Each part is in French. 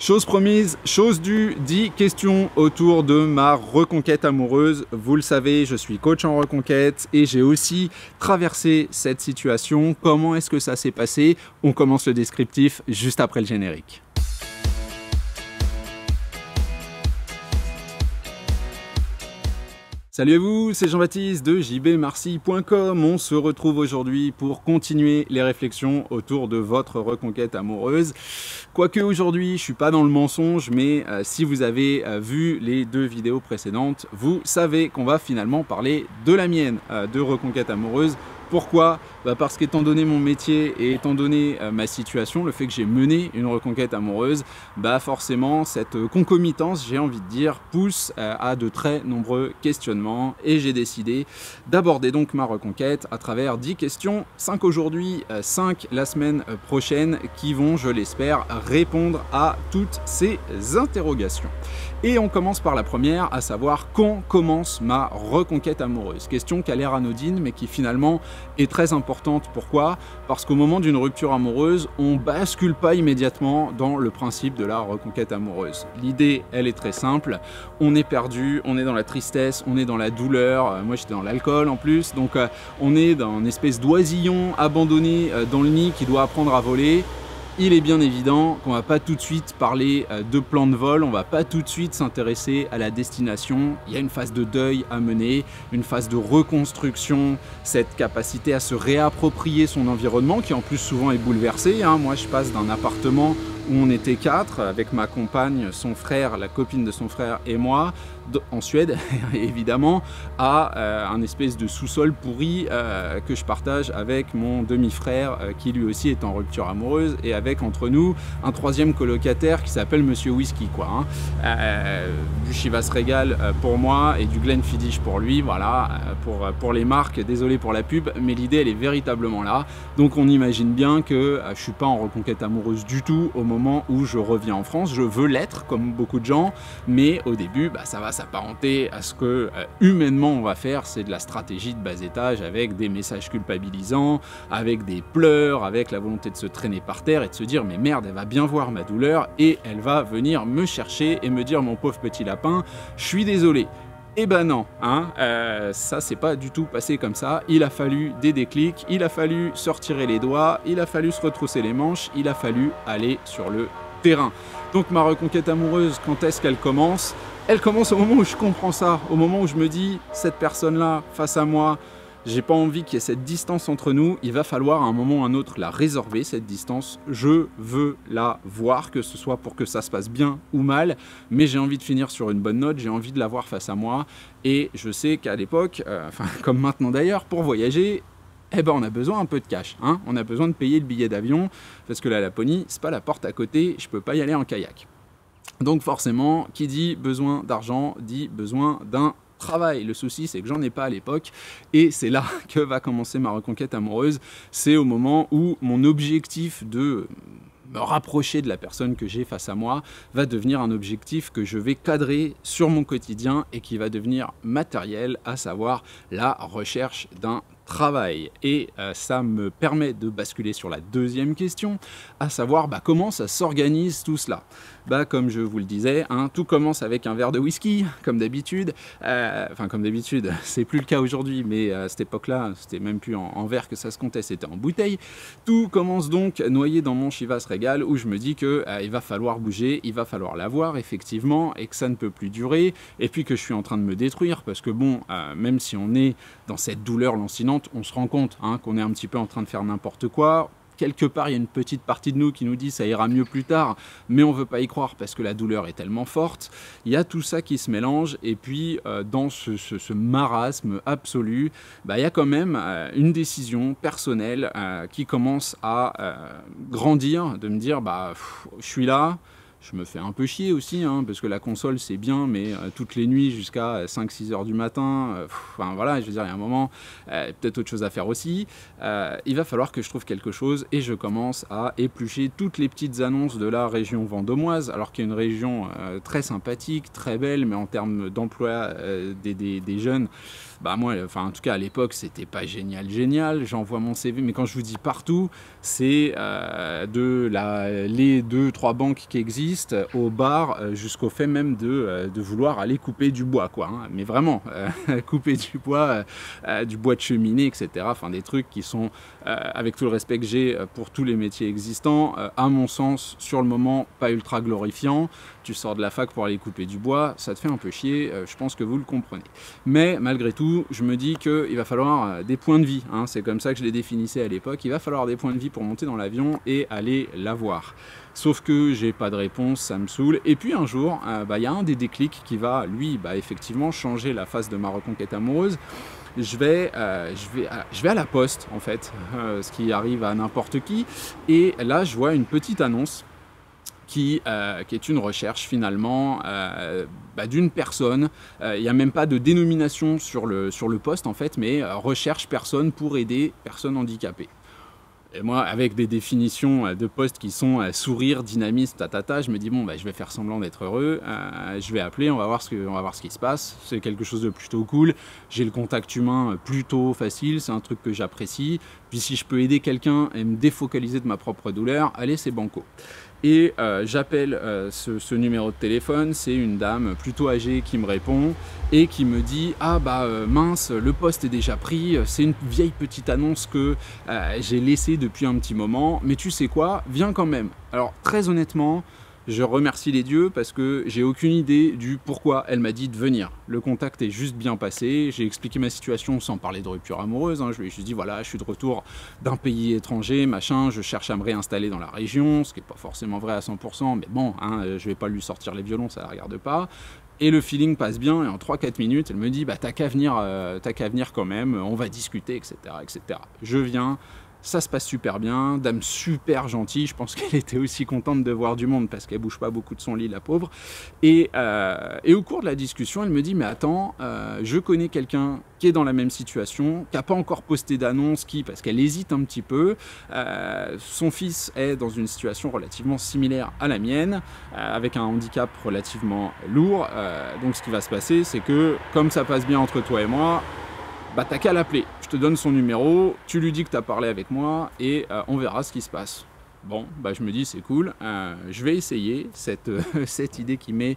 Chose promise, chose due, 10 questions autour de ma reconquête amoureuse. Vous le savez, je suis coach en reconquête et j'ai aussi traversé cette situation. Comment est-ce que ça s'est passé? On commence le descriptif juste après le générique. Salut à vous, c'est Jean-Baptiste de jbmarcy.com. On se retrouve aujourd'hui pour continuer les réflexions autour de votre reconquête amoureuse. Quoique aujourd'hui, je suis pas dans le mensonge, mais si vous avez vu les deux vidéos précédentes, vous savez qu'on va finalement parler de la mienne de reconquête amoureuse. Pourquoi? Parce qu'étant donné mon métier et étant donné ma situation, le fait que j'ai mené une reconquête amoureuse, forcément cette concomitance, j'ai envie de dire, pousse à de très nombreux questionnements et j'ai décidé d'aborder donc ma reconquête à travers 10 questions, 5 aujourd'hui, 5 la semaine prochaine, qui vont, je l'espère, répondre à toutes ces interrogations. Et on commence par la première, à savoir quand commence ma reconquête amoureuse. Question qui a l'air anodine, mais qui finalement est très importante. Pourquoi? Parce qu'au moment d'une rupture amoureuse, on bascule pas immédiatement dans le principe de la reconquête amoureuse. L'idée, elle est très simple. On est perdu, on est dans la tristesse, on est dans la douleur. Moi, j'étais dans l'alcool en plus. Donc, on est dans une espèce d'oisillon abandonné dans le nid qui doit apprendre à voler. Il est bien évident qu'on ne va pas tout de suite parler de plan de vol, on ne va pas tout de suite s'intéresser à la destination. Il y a une phase de deuil à mener, une phase de reconstruction, cette capacité à se réapproprier son environnement qui en plus souvent est bouleversé. Moi je passe d'un appartement où on était 4 avec ma compagne, son frère, la copine de son frère et moi en Suède évidemment, à un espèce de sous-sol pourri que je partage avec mon demi-frère qui lui aussi est en rupture amoureuse et avec entre nous un troisième colocataire qui s'appelle Monsieur Whisky du Chivas Regal pour moi et du Glenfiddich pour lui, voilà, pour les marques, désolé pour la pub, mais l'idée elle est véritablement là. Donc on imagine bien que je suis pas en reconquête amoureuse du tout au moment où je reviens en France. Je veux l'être comme beaucoup de gens, mais au début ça va s'apparenter à ce que humainement on va faire, c'est de la stratégie de bas étage avec des messages culpabilisants, avec des pleurs, avec la volonté de se traîner par terre et de se dire mais merde, elle va bien voir ma douleur et elle va venir me chercher et me dire mon pauvre petit lapin, je suis désolé. Eh ben non, ça c'est pas du tout passé comme ça. Il a fallu des déclics, il a fallu se retirer les doigts, il a fallu se retrousser les manches, il a fallu aller sur le terrain. Donc ma reconquête amoureuse, quand est-ce qu'elle commence? Elle commence au moment où je comprends ça, au moment où je me dis cette personne-là face à moi, j'ai pas envie qu'il y ait cette distance entre nous, il va falloir à un moment ou à un autre la résorber cette distance, je veux la voir, que ce soit pour que ça se passe bien ou mal, mais j'ai envie de finir sur une bonne note, j'ai envie de la voir face à moi, et je sais qu'à l'époque, comme maintenant d'ailleurs, pour voyager, on a besoin un peu de cash, on a besoin de payer le billet d'avion, parce que la Laponie, c'est pas la porte à côté, je peux pas y aller en kayak. Donc forcément, qui dit besoin d'argent, dit besoin d'un travail. Le souci, c'est que j'en ai pas à l'époque et c'est là que va commencer ma reconquête amoureuse. C'est au moment où mon objectif de me rapprocher de la personne que j'ai face à moi va devenir un objectif que je vais cadrer sur mon quotidien et qui va devenir matériel, à savoir la recherche d'un travail. Et ça me permet de basculer sur la deuxième question, à savoir comment ça s'organise tout cela. Comme je vous le disais, tout commence avec un verre de whisky, comme d'habitude. Comme d'habitude, c'est plus le cas aujourd'hui, mais à cette époque-là, c'était même plus en verre que ça se comptait, c'était en bouteille. Tout commence donc noyé dans mon Chivas Regal, où je me dis que il va falloir bouger, il va falloir l'avoir, effectivement, et que ça ne peut plus durer, et puis que je suis en train de me détruire, parce que même si on est dans cette douleur lancinante, on se rend compte qu'on est un petit peu en train de faire n'importe quoi. Quelque part, il y a une petite partie de nous qui nous dit ça ira mieux plus tard, mais on ne veut pas y croire parce que la douleur est tellement forte. Il y a tout ça qui se mélange et puis dans ce marasme absolu, il y a quand même une décision personnelle qui commence à grandir, de me dire je suis là. Je me fais un peu chier aussi, parce que la console c'est bien, mais toutes les nuits jusqu'à 5-6 heures du matin, voilà, je veux dire, il y a un moment, peut-être autre chose à faire aussi. Il va falloir que je trouve quelque chose et je commence à éplucher toutes les petites annonces de la région vendomoise, alors qu'il y a une région très sympathique, très belle, mais en termes d'emploi des jeunes, moi, en tout cas à l'époque, c'était pas génial, j'envoie mon CV, mais quand je vous dis partout, c'est les 2-3 banques qui existent, insiste au bar jusqu'au fait même de vouloir aller couper du bois, quoi, hein. Mais vraiment, couper du bois de cheminée, etc. Enfin, des trucs qui sont, avec tout le respect que j'ai pour tous les métiers existants, à mon sens, sur le moment, pas ultra glorifiant. Tu sors de la fac pour aller couper du bois, ça te fait un peu chier, je pense que vous le comprenez. Mais malgré tout, je me dis qu'il va falloir des points de vie, hein, c'est comme ça que je les définissais à l'époque, il va falloir des points de vie pour monter dans l'avion et aller la voir. Sauf que j'ai pas de réponse, ça me saoule. Et puis un jour, y a un des déclics qui va, lui, effectivement changer la face de ma reconquête amoureuse. Je vais à la poste, en fait, ce qui arrive à n'importe qui. Et là, je vois une petite annonce qui est une recherche finalement d'une personne. Il n'y a même pas de dénomination sur le poste en fait, mais recherche personne pour aider personnes handicapées. Et moi, avec des définitions de postes qui sont sourire, dynamisme, je me dis bon, je vais faire semblant d'être heureux, je vais appeler, on va voir ce qui se passe. C'est quelque chose de plutôt cool. J'ai le contact humain plutôt facile, c'est un truc que j'apprécie. Puis si je peux aider quelqu'un et me défocaliser de ma propre douleur, allez, c'est banco. Et j'appelle ce numéro de téléphone, c'est une dame plutôt âgée qui me répond et qui me dit « Ah mince, le poste est déjà pris, c'est une vieille petite annonce que j'ai laissée depuis un petit moment, mais tu sais quoi, viens quand même. » Alors très honnêtement, je remercie les dieux parce que j'ai aucune idée du pourquoi elle m'a dit de venir. Le contact est juste bien passé, j'ai expliqué ma situation sans parler de rupture amoureuse, hein. Je lui ai juste dit voilà, je suis de retour d'un pays étranger, machin, je cherche à me réinstaller dans la région, ce qui n'est pas forcément vrai à 100%, mais bon, hein, je vais pas lui sortir les violons, ça la regarde pas. Et le feeling passe bien, et en 3-4 minutes, elle me dit t'as qu'à venir quand même, on va discuter, etc., etc. Je viens. Ça se passe super bien, dame super gentille, je pense qu'elle était aussi contente de voir du monde parce qu'elle bouge pas beaucoup de son lit, la pauvre. Et au cours de la discussion, elle me dit « Mais attends, je connais quelqu'un qui est dans la même situation, qui n'a pas encore posté d'annonce, parce qu'elle hésite un petit peu. Son fils est dans une situation relativement similaire à la mienne, avec un handicap relativement lourd. Donc ce qui va se passer, c'est que comme ça passe bien entre toi et moi, t'as qu'à l'appeler, je te donne son numéro, tu lui dis que tu as parlé avec moi et on verra ce qui se passe. » Bon, je me dis c'est cool, je vais essayer cette idée qui m'est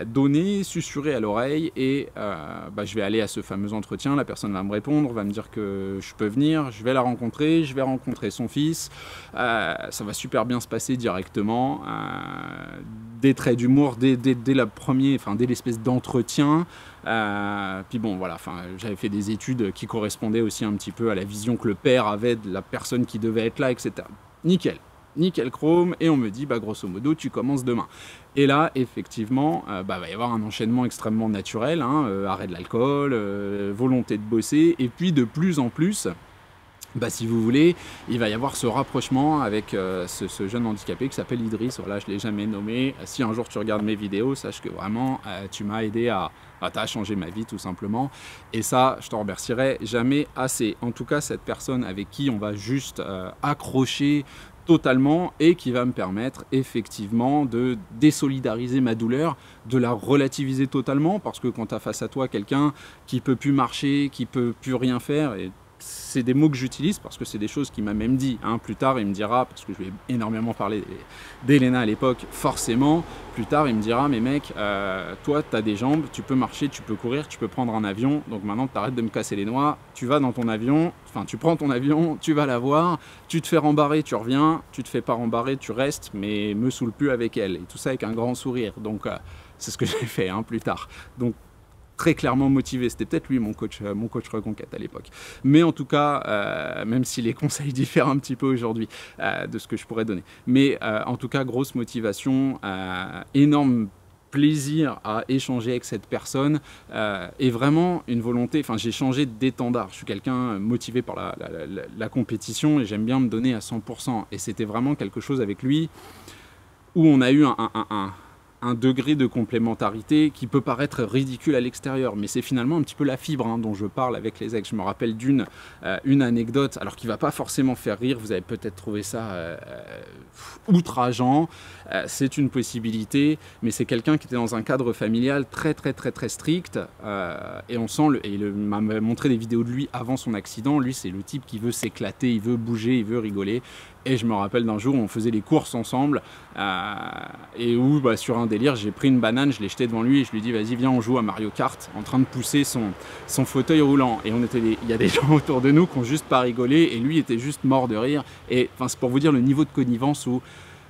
donnée, susurrée à l'oreille et je vais aller à ce fameux entretien, la personne va me répondre, va me dire que je peux venir, je vais la rencontrer, je vais rencontrer son fils, ça va super bien se passer directement, des traits d'humour dès l'espèce d'entretien. Puis bon voilà, j'avais fait des études qui correspondaient aussi un petit peu à la vision que le père avait de la personne qui devait être là, etc. Nickel chrome, et on me dit grosso modo tu commences demain. Et là effectivement va y avoir un enchaînement extrêmement naturel, hein, arrêt de l'alcool, volonté de bosser, et puis de plus en plus, si vous voulez, il va y avoir ce rapprochement avec ce jeune handicapé qui s'appelle Idriss. Voilà, je ne l'ai jamais nommé. Si un jour tu regardes mes vidéos, sache que vraiment tu m'as aidé t'as changé ma vie tout simplement. Et ça, je t'en remercierai jamais assez. En tout cas, cette personne avec qui on va juste accrocher totalement et qui va me permettre effectivement de désolidariser ma douleur, de la relativiser totalement, parce que quand tu as face à toi quelqu'un qui peut plus marcher, qui peut plus rien faire, et c'est des mots que j'utilise parce que c'est des choses qu'il m'a même dit, hein. Plus tard il me dira, parce que je lui ai énormément parlé d'Elena à l'époque, forcément, plus tard il me dira mais mec, toi tu as des jambes, tu peux marcher, tu peux courir, tu peux prendre un avion, donc maintenant tu arrêtes de me casser les noix, tu vas dans ton avion, tu prends ton avion, tu vas la voir, tu te fais rembarrer, tu reviens, tu te fais pas rembarrer, tu restes, mais me saoule plus avec elle, et tout ça avec un grand sourire. Donc c'est ce que j'ai fait, hein, plus tard. Donc très clairement motivé, c'était peut-être lui mon coach reconquête à l'époque. Mais en tout cas, même si les conseils diffèrent un petit peu aujourd'hui de ce que je pourrais donner. Mais en tout cas, grosse motivation, énorme plaisir à échanger avec cette personne et vraiment une volonté, j'ai changé d'étendard, je suis quelqu'un motivé par la compétition et j'aime bien me donner à 100%, et c'était vraiment quelque chose avec lui où on a eu un degré de complémentarité qui peut paraître ridicule à l'extérieur, mais c'est finalement un petit peu la fibre, hein, dont je parle avec les ex. Je me rappelle une anecdote, alors qui ne va pas forcément faire rire, vous avez peut-être trouvé ça outrageant, c'est une possibilité, mais c'est quelqu'un qui était dans un cadre familial très strict, et on sent, il m'a montré des vidéos de lui avant son accident, lui c'est le type qui veut s'éclater, il veut bouger, il veut rigoler, Et je me rappelle d'un jour où on faisait les courses ensemble et où sur un délire j'ai pris une banane, je l'ai jetée devant lui et je lui ai dit vas-y viens on joue à Mario Kart, en train de pousser son fauteuil roulant. Et il y a des gens autour de nous qui ont juste pas rigolé et lui était juste mort de rire. Et enfin c'est pour vous dire le niveau de connivence où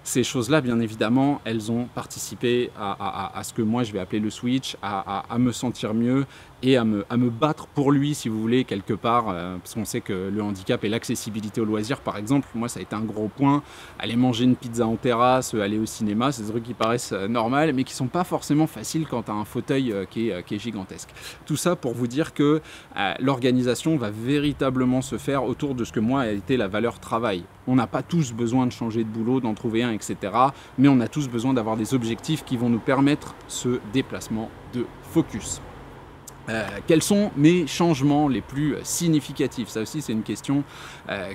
ces choses-là, bien évidemment, elles ont participé à ce que moi je vais appeler le switch, à me sentir mieux et à me battre pour lui, si vous voulez, quelque part, parce qu'on sait que le handicap et l'accessibilité aux loisirs, par exemple, moi ça a été un gros point. Aller manger une pizza en terrasse, aller au cinéma, c'est des trucs qui paraissent normaux, mais qui sont pas forcément faciles quand tu as un fauteuil qui est gigantesque. Tout ça pour vous dire que l'organisation va véritablement se faire autour de ce que moi a été la valeur travail. On n'a pas tous besoin de changer de boulot, d'en trouver un, etc. Mais on a tous besoin d'avoir des objectifs qui vont nous permettre ce déplacement de focus. Quels sont mes changements les plus significatifs? Ça aussi c'est une question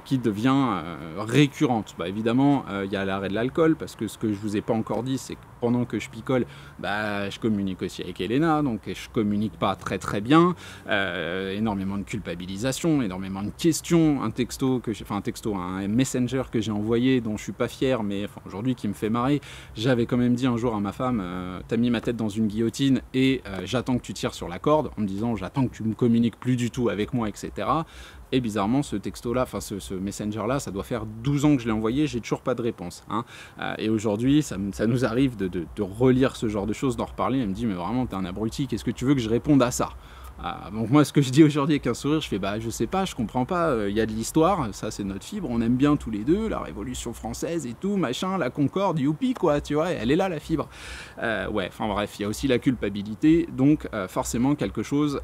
qui devient récurrente. Évidemment il y a l'arrêt de l'alcool, parce que ce que je vous ai pas encore dit c'est que pendant que je picole, je communique aussi avec Elena, donc je communique pas très bien, énormément de culpabilisation, énormément de questions, un messenger que j'ai envoyé dont je suis pas fier, mais aujourd'hui qui me fait marrer. J'avais quand même dit un jour à ma femme, t'as mis ma tête dans une guillotine et j'attends que tu tires sur la corde, en me disant j'attends que tu me communiques plus du tout avec moi, etc. Et bizarrement, ce texto-là, ce messenger-là, ça doit faire 12 ans que je l'ai envoyé, j'ai toujours pas de réponse. Et aujourd'hui, ça nous arrive de relire ce genre de choses, d'en reparler. Elle me dit, mais vraiment, t'es un abruti, qu'est-ce que tu veux que je réponde à ça? Donc moi, ce que je dis aujourd'hui avec un sourire, je fais je sais pas, je comprends pas, y a de l'histoire, ça c'est notre fibre, on aime bien tous les deux, la Révolution française et tout, machin, la Concorde, youpi quoi, tu vois, elle est là la fibre. Bref, il y a aussi la culpabilité, donc forcément quelque chose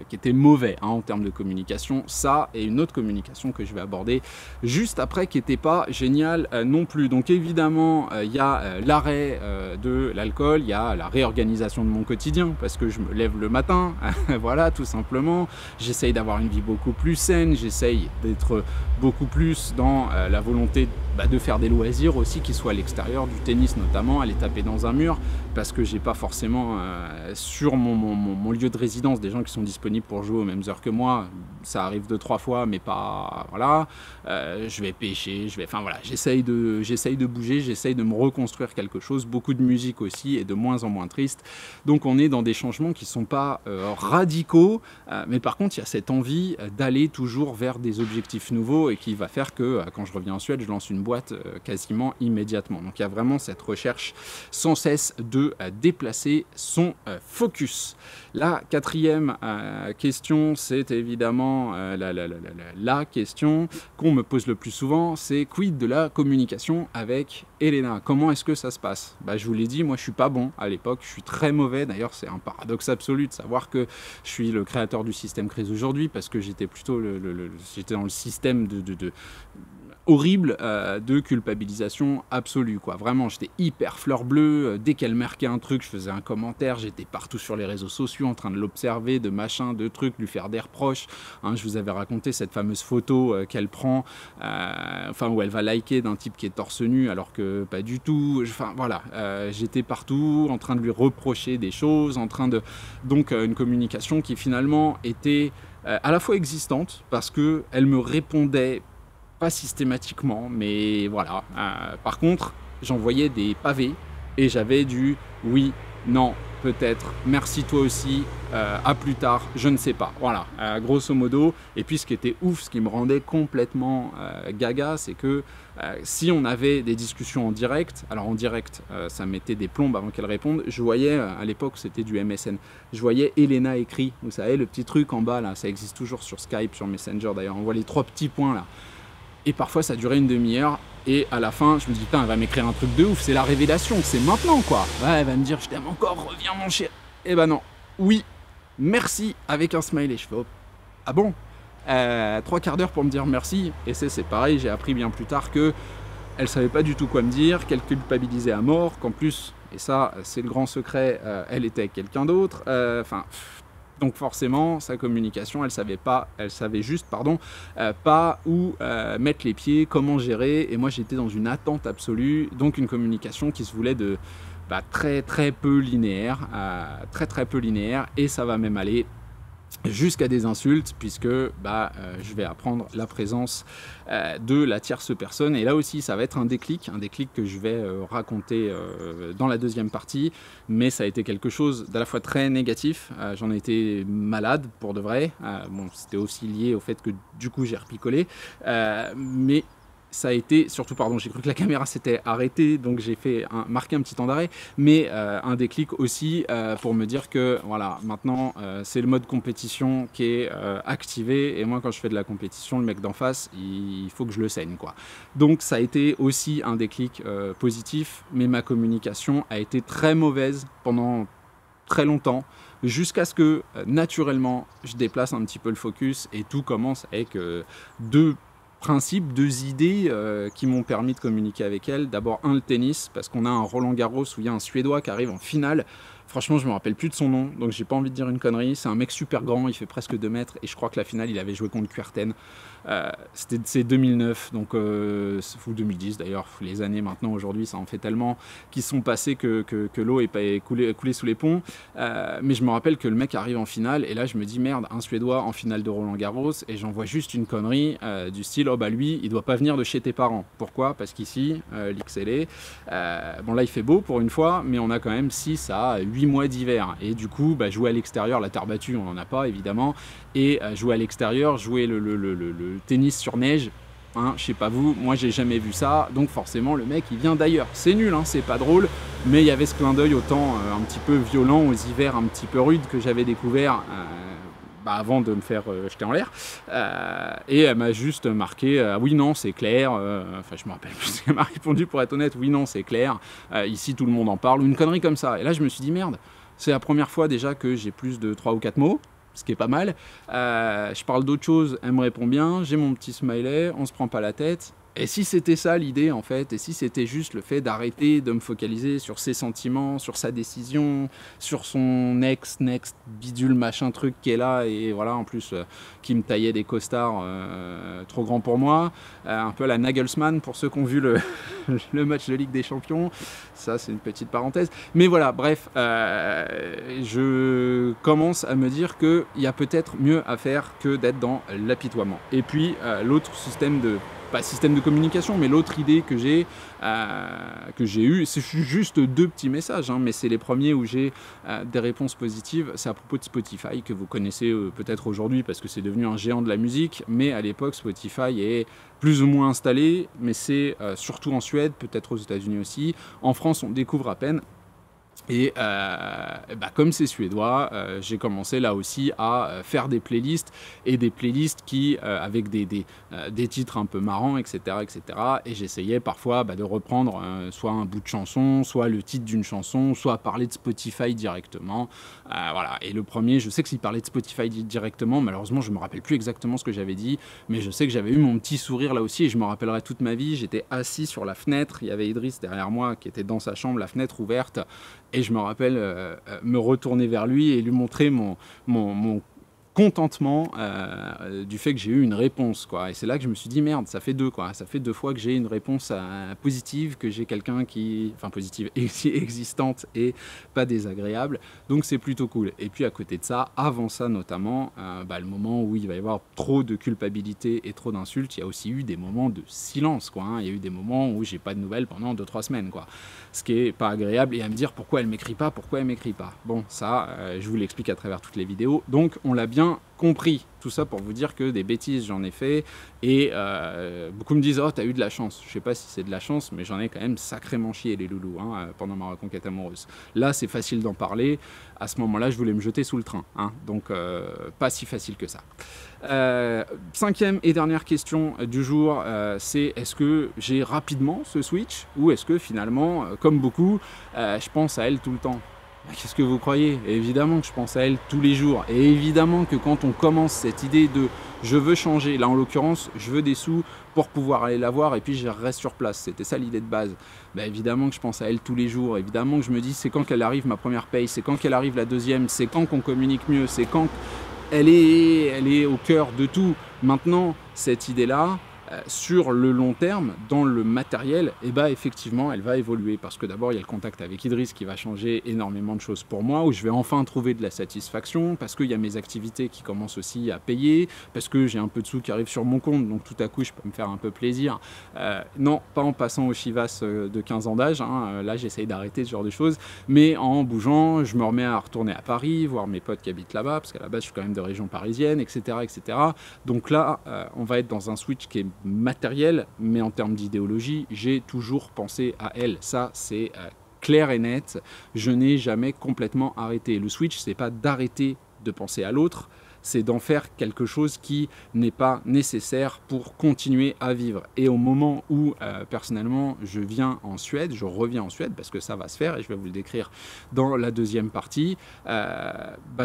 qui était mauvais en termes de communication, ça et une autre communication que je vais aborder juste après qui n'était pas géniale non plus. Donc évidemment, il y a l'arrêt de l'alcool, il y a la réorganisation de mon quotidien, parce que je me lève le matin, voilà, tout simplement. J'essaye d'avoir une vie beaucoup plus saine, j'essaye d'être beaucoup plus dans la volonté de faire des loisirs aussi qui soient à l'extérieur, du tennis notamment, aller taper dans un mur, parce que j'ai pas forcément sur mon lieu de résidence des gens qui sont disponibles pour jouer aux mêmes heures que moi. Ça arrive 2-3 fois, mais pas, voilà. Je vais pêcher, j'essaye de bouger, j'essaye de me reconstruire quelque chose, beaucoup de musique aussi, et de moins en moins triste. Donc on est dans des changements qui sont pas radicaux, mais par contre il y a cette envie d'aller toujours vers des objectifs nouveaux, et qui va faire que quand je reviens en Suède, je lance une boîte quasiment immédiatement. Donc il y a vraiment cette recherche sans cesse de déplacer son focus. La quatrième question, c'est évidemment la question qu'on me pose le plus souvent, c'est quid de la communication avec Elena? Comment est-ce que ça se passe? Je vous l'ai dit, moi je suis pas bon à l'époque, je suis très mauvais. D'ailleurs c'est un paradoxe absolu de savoir que je suis le créateur du système Crise aujourd'hui, parce que j'étais plutôt j'étais dans le système horrible de culpabilisation absolue, quoi. Vraiment, j'étais hyper fleur bleue. Dès qu'elle marquait un truc, je faisais un commentaire. J'étais partout sur les réseaux sociaux en train de l'observer, de machin, de trucs, lui faire des reproches. Je vous avais raconté cette fameuse photo qu'elle prend, où elle va liker d'un type qui est torse nu, alors que pas du tout. J'étais partout en train de lui reprocher des choses, donc une communication qui finalement était à la fois existante, parce que elle me répondait pas systématiquement, mais voilà. Par contre, j'envoyais des pavés et j'avais du oui, non, peut-être, merci toi aussi, à plus tard, je ne sais pas. Voilà, grosso modo. Et puis ce qui était ouf, ce qui me rendait complètement gaga, c'est que si on avait des discussions en direct, alors en direct, ça mettait des plombes avant qu'elle réponde, je voyais, à l'époque c'était du MSN, je voyais Elena écrit, vous savez, le petit truc en bas là, ça existe toujours sur Skype, sur Messenger d'ailleurs, on voit les 3 petits points là. Et parfois ça durait une demi-heure, et à la fin je me dis putain, elle va m'écrire un truc de ouf, c'est la révélation, c'est maintenant quoi. Ouais, elle va me dire je t'aime encore, reviens mon chéri. Eh ben non, oui, merci, avec un smiley. Je fais oh, ah bon, 3 quarts d'heure pour me dire merci. Et c'est pareil, j'ai appris bien plus tard que elle savait pas du tout quoi me dire, qu'elle culpabilisait à mort, qu'en plus, et ça c'est le grand secret, elle était avec quelqu'un d'autre, donc forcément, sa communication, elle savait juste, pas où mettre les pieds, comment gérer, et moi j'étais dans une attente absolue, donc une communication qui se voulait de très peu linéaire, et ça va même aller jusqu'à des insultes, puisque je vais apprendre la présence de la tierce personne. Et là aussi, ça va être un déclic que je vais raconter dans la deuxième partie, mais ça a été quelque chose d'à la fois très négatif. J'en ai été malade pour de vrai. Bon, c'était aussi lié au fait que du coup j'ai repicolé, mais ça a été, surtout, pardon, j'ai cru que la caméra s'était arrêtée, donc j'ai fait marquer un petit temps d'arrêt, mais un déclic aussi pour me dire que voilà, maintenant c'est le mode compétition qui est activé, et moi quand je fais de la compétition, le mec d'en face, il faut que je le saigne, quoi. Donc ça a été aussi un déclic positif, mais ma communication a été très mauvaise pendant très longtemps, jusqu'à ce que naturellement je déplace un petit peu le focus, et tout commence avec deux idées qui m'ont permis de communiquer avec elle. D'abord, le tennis, parce qu'on a un Roland-Garros où il y a un Suédois qui arrive en finale. Franchement, je me rappelle plus de son nom, donc j'ai pas envie de dire une connerie. C'est un mec super grand, il fait presque 2 mètres, et je crois que la finale, il avait joué contre Kuerten. C'est 2009, donc, ou 2010 d'ailleurs, les années maintenant, aujourd'hui, ça en fait tellement, qui sont passés que l'eau est coulée sous les ponts. Mais je me rappelle que le mec arrive en finale, et là, je me dis, merde, un Suédois en finale de Roland-Garros, et j'en vois juste une connerie du style, oh bah lui, il doit pas venir de chez tes parents. Pourquoi? Parce qu'ici, l'XLE, bon là, il fait beau pour une fois, mais on a quand même 6 à 8 mois d'hiver, et du coup jouer à l'extérieur, la terre battue on n'en a pas évidemment, et jouer à l'extérieur, jouer le tennis sur neige, hein, je sais pas vous, moi j'ai jamais vu ça, donc forcément le mec il vient d'ailleurs. C'est nul, hein, c'est pas drôle, mais il y avait ce clin d'œil autant un petit peu violent aux hivers un petit peu rudes que j'avais découvert avant de me faire jeter en l'air, et elle m'a juste marqué oui non c'est clair, enfin je me rappelle plus ce qu'elle m'a répondu pour être honnête, oui non c'est clair, ici tout le monde en parle, ou une connerie comme ça. Et là je me suis dit merde, c'est la première fois déjà que j'ai plus de 3 ou 4 mots, ce qui est pas mal, je parle d'autre chose, elle me répond bien, j'ai mon petit smiley, on se prend pas la tête. Et si c'était ça l'idée en fait, et si c'était juste le fait d'arrêter de me focaliser sur ses sentiments, sur sa décision, sur son next bidule machin truc qui est là, et voilà en plus qui me taillait des costards trop grands pour moi, un peu à la Nagelsmann pour ceux qui ont vu le match de Ligue des Champions, ça c'est une petite parenthèse, mais voilà bref, je commence à me dire qu'il y a peut-être mieux à faire que d'être dans l'apitoiement. Et puis l'autre système de pas système de communication, mais l'autre idée que j'ai eue, c'est juste 2 petits messages, hein, mais c'est les premiers où j'ai des réponses positives. C'est à propos de Spotify, que vous connaissez peut-être aujourd'hui parce que c'est devenu un géant de la musique, mais à l'époque Spotify est plus ou moins installé, mais c'est surtout en Suède, peut-être aux États-Unis aussi. En France, on découvre à peine. Et comme c'est suédois, j'ai commencé là aussi à faire des playlists, et des playlists qui avec des titres un peu marrants, etc. Et j'essayais parfois de reprendre soit un bout de chanson, soit le titre d'une chanson, soit parler de Spotify directement. Voilà. Et le premier, je sais que s'il parlait de Spotify directement, malheureusement je me rappelle plus exactement ce que j'avais dit, mais je sais que j'avais eu mon petit sourire là aussi, et je me rappellerai toute ma vie. J'étais assis sur la fenêtre, il y avait Idriss derrière moi qui était dans sa chambre, la fenêtre ouverte. Et je me rappelle me retourner vers lui et lui montrer mon contentement du fait que j'ai eu une réponse, quoi. Et c'est là que je me suis dit merde, ça fait 2, quoi. Ça fait 2 fois que j'ai une réponse positive, que j'ai quelqu'un positive existante et pas désagréable, donc c'est plutôt cool. Et puis à côté de ça, avant ça notamment, le moment où il va y avoir trop de culpabilité et trop d'insultes, il y a aussi eu des moments de silence, quoi, hein. Il y a eu des moments où j'ai pas de nouvelles pendant 2-3 semaines, quoi. Ce qui est pas agréable, et à me dire pourquoi elle m'écrit pas. Bon, ça, je vous l'explique à travers toutes les vidéos, donc on l'a bien compris. Tout ça pour vous dire que des bêtises j'en ai fait, et beaucoup me disent oh t'as eu de la chance. Je sais pas si c'est de la chance, mais j'en ai quand même sacrément chié les loulous, hein, pendant ma reconquête amoureuse. Là c'est facile d'en parler, à ce moment là je voulais me jeter sous le train, hein, donc pas si facile que ça. 5e et dernière question du jour, c'est est-ce que j'ai rapidement ce switch, ou est-ce que finalement comme beaucoup je pense à elle tout le temps? Qu'est-ce que vous croyez? Évidemment que je pense à elle tous les jours, et évidemment que quand on commence cette idée de je veux changer, là en l'occurrence je veux des sous pour pouvoir aller la voir et puis je reste sur place, c'était ça l'idée de base, évidemment que je pense à elle tous les jours, évidemment que je me dis c'est quand qu'elle arrive ma première paye, c'est quand qu'elle arrive la deuxième, c'est quand qu'on communique mieux, c'est quand elle est au cœur de tout. Maintenant cette idée là, sur le long terme, dans le matériel, et bah effectivement, elle va évoluer parce que d'abord, il y a le contact avec Idriss qui va changer énormément de choses pour moi, où je vais enfin trouver de la satisfaction, parce qu'il y a mes activités qui commencent aussi à payer, parce que j'ai un peu de sous qui arrivent sur mon compte, donc tout à coup, je peux me faire un peu plaisir. Non, pas en passant au Chivas de 15 ans d'âge, hein, là, j'essaye d'arrêter ce genre de choses, mais en bougeant, je me remets à retourner à Paris, voir mes potes qui habitent là-bas, parce qu'à la base, je suis quand même de région parisienne, etc., etc. Donc là, on va être dans un switch qui est matériel, mais en termes d'idéologie, j'ai toujours pensé à elle. Ça, c'est clair et net. Je n'ai jamais complètement arrêté. Le switch, c'est pas d'arrêter de penser à l'autre, c'est d'en faire quelque chose qui n'est pas nécessaire pour continuer à vivre. Et au moment où, personnellement, je reviens en Suède, parce que ça va se faire, et je vais vous le décrire dans la deuxième partie,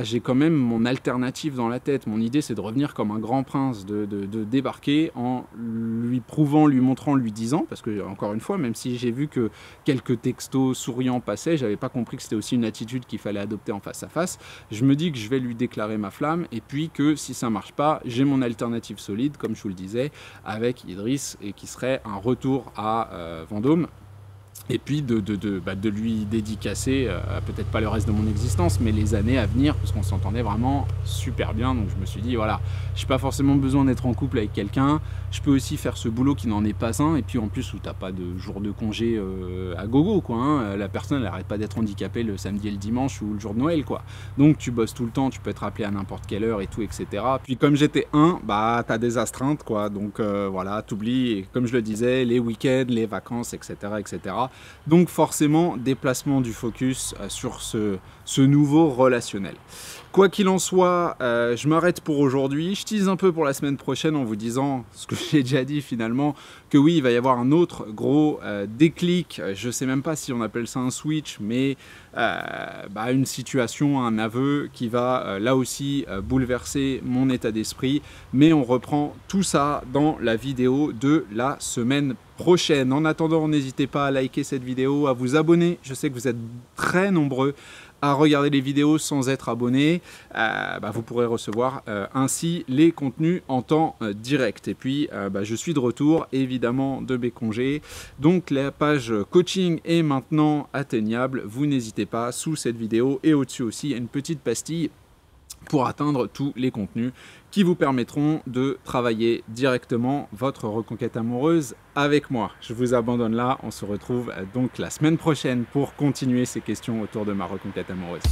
j'ai quand même mon alternative dans la tête. Mon idée, c'est de revenir comme un grand prince, de débarquer en lui prouvant, lui montrant, lui disant, parce que, encore une fois, même si j'ai vu que quelques textos souriants passaient, j'avais pas compris que c'était aussi une attitude qu'il fallait adopter en face à face, je me dis que je vais lui déclarer ma flamme, et puis que si ça marche pas, j'ai mon alternative solide, comme je vous le disais, avec Idriss, et qui serait un retour à Vendôme, et puis de lui dédicacer, peut-être pas le reste de mon existence, mais les années à venir, parce qu'on s'entendait vraiment super bien. Donc je me suis dit, voilà, je n'ai pas forcément besoin d'être en couple avec quelqu'un, je peux aussi faire ce boulot qui n'en est pas un, et puis en plus où tu n'as pas de jour de congé à gogo, quoi, hein. La personne, elle n'arrête pas d'être handicapée le samedi et le dimanche ou le jour de Noël, quoi. Donc tu bosses tout le temps, tu peux être appelé à n'importe quelle heure et tout, etc. Puis comme j'étais bah tu as des astreintes, quoi, donc voilà, t'oublies, comme je le disais, les week-ends, les vacances, etc., etc. Donc forcément, déplacement du focus sur ce nouveau relationnel. Quoi qu'il en soit, je m'arrête pour aujourd'hui. Je tease un peu pour la semaine prochaine en vous disant ce que j'ai déjà dit finalement, que oui, il va y avoir un autre gros déclic. Je ne sais même pas si on appelle ça un switch, mais une situation, un aveu qui va là aussi bouleverser mon état d'esprit. Mais on reprend tout ça dans la vidéo de la semaine prochaine. En attendant, n'hésitez pas à liker cette vidéo, à vous abonner. Je sais que vous êtes très nombreux à regarder les vidéos sans être abonné. Vous pourrez recevoir ainsi les contenus en temps direct. Et puis, je suis de retour, évidemment, de mes congés. Donc, la page coaching est maintenant atteignable. Vous n'hésitez pas, sous cette vidéo et au-dessus aussi, il y a une petite pastille pour atteindre tous les contenus qui vous permettront de travailler directement votre reconquête amoureuse avec moi. Je vous abandonne là, on se retrouve donc la semaine prochaine pour continuer ces questions autour de ma reconquête amoureuse.